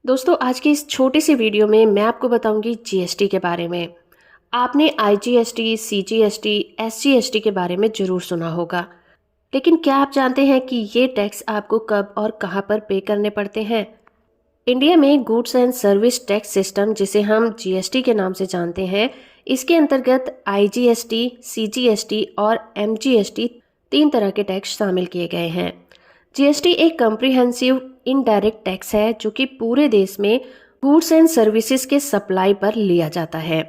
दोस्तों आज की इस छोटी सी वीडियो में मैं आपको बताऊंगी जीएसटी के बारे में। आपने आईजीएसटी, सीजीएसटी, एसजीएसटी के बारे में ज़रूर सुना होगा, लेकिन क्या आप जानते हैं कि ये टैक्स आपको कब और कहां पर पे करने पड़ते हैं? इंडिया में goods and service tax system, जिसे हम जीएसटी के नाम से जानते हैं, इसके अंतर्गत आईजीएसटी, सीजीएसटी और एमजीएसटी तीन तरह के टैक्स शामिल किए गए हैं। जीएसटी एक कम्प्रिहेंसिव इनडायरेक्ट टैक्स है जो कि पूरे देश में गुड्स एंड सर्विसेज के सप्लाई पर लिया जाता है।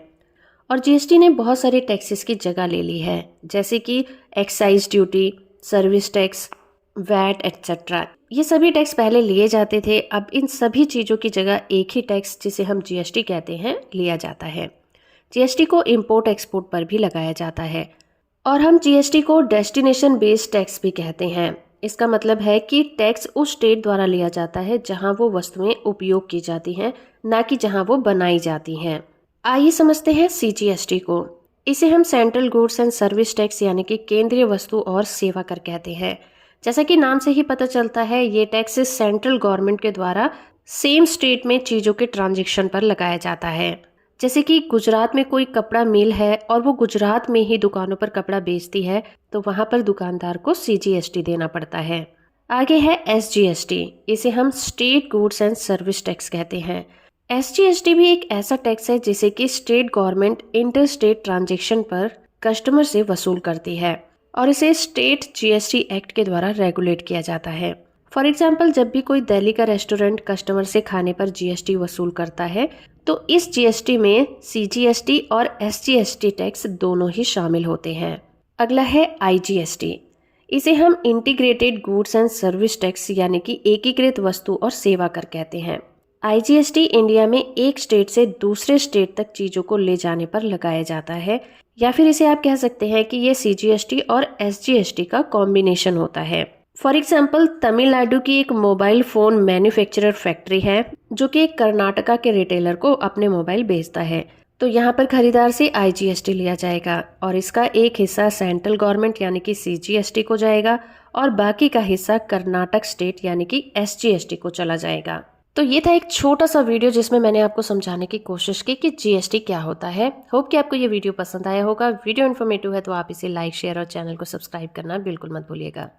और जीएसटी ने बहुत सारे टैक्सेस की जगह ले ली है, जैसे कि excise duty, service tax, VAT etcetera. ये सभी टैक्स पहले लिए जाते थे, अब इन सभी चीज़ों की जगह एक ही टैक्स, जिसे हम जीएसटी कहते हैं, लिया जाता है। जीएसटी को इंपोर्ट एक्सपोर्ट पर भी लगाया जाता है और हम जीएसटी को डेस्टिनेशन बेस्ड टैक्स भी कहते हैं। इसका मतलब है कि टैक्स उस स्टेट द्वारा लिया जाता है जहां वो वस्तुएं उपयोग की जाती हैं, ना कि जहां वो बनाई जाती हैं। आइए समझते हैं सीजीएसटी को। इसे हम central goods and service tax यानी कि केंद्रीय वस्तु और सेवा कर कहते हैं। जैसा कि नाम से ही पता चलता है, ये टैक्स सेंट्रल गवर्नमेंट के द्वारा सेम स्टेट में चीज़ों के ट्रांजैक्शन पर लगाया जाता है। जैसे कि गुजरात में कोई कपड़ा मिल है और वो गुजरात में ही दुकानों पर कपड़ा बेचती है, तो वहां पर दुकानदार को सीजीएसटी देना पड़ता है। आगे है एसजीएसटी। इसे हम state goods and service tax कहते हैं। एसजीएसटी भी एक ऐसा टैक्स है जिसे कि state government inter state transaction पर कस्टमर से वसूल करती है और इसे स्टेट जीएसटी एक्ट के द्वारा रेगुलेट किया जाता है। फॉर एग्जाम्पल, जब भी कोई दिल्ली का रेस्टोरेंट कस्टमर से खाने पर जीएसटी वसूल करता है, तो इस जीएसटी में सीजीएसटी और एसजीएसटी टैक्स दोनों ही शामिल होते हैं। अगला है आईजीएसटी। इसे हम integrated goods and service tax यानी कि एकीकृत वस्तु और सेवा कर कहते हैं। आईजीएसटी इंडिया में एक स्टेट से दूसरे स्टेट तक चीजों को ले जाने पर लगाया जाता है, या फिर इसे आप कह सकते हैं कि ये सीजीएसटी और एसजीएसटी का कॉम्बिनेशन होता है। फॉर एग्जाम्पल, तमिलनाडु की एक मोबाइल फोन मैन्युफैक्चरर फैक्ट्री है जो कि एक कर्नाटका के रिटेलर को अपने मोबाइल बेचता है, तो यहाँ पर खरीदार से आईजीएसटी लिया जाएगा और इसका एक हिस्सा सेंट्रल गवर्नमेंट यानी कि सीजीएसटी को जाएगा और बाकी का हिस्सा कर्नाटक स्टेट यानी कि एसजीएसटी को चला जाएगा। तो ये था एक छोटा सा वीडियो जिसमें मैंने आपको समझाने की कोशिश की कि जीएसटी क्या होता है। होप कि आपको ये वीडियो पसंद आया होगा। वीडियो इन्फॉर्मेटिव है तो आप इसे लाइक, शेयर और चैनल को सब्सक्राइब करना बिल्कुल मत भूलिएगा।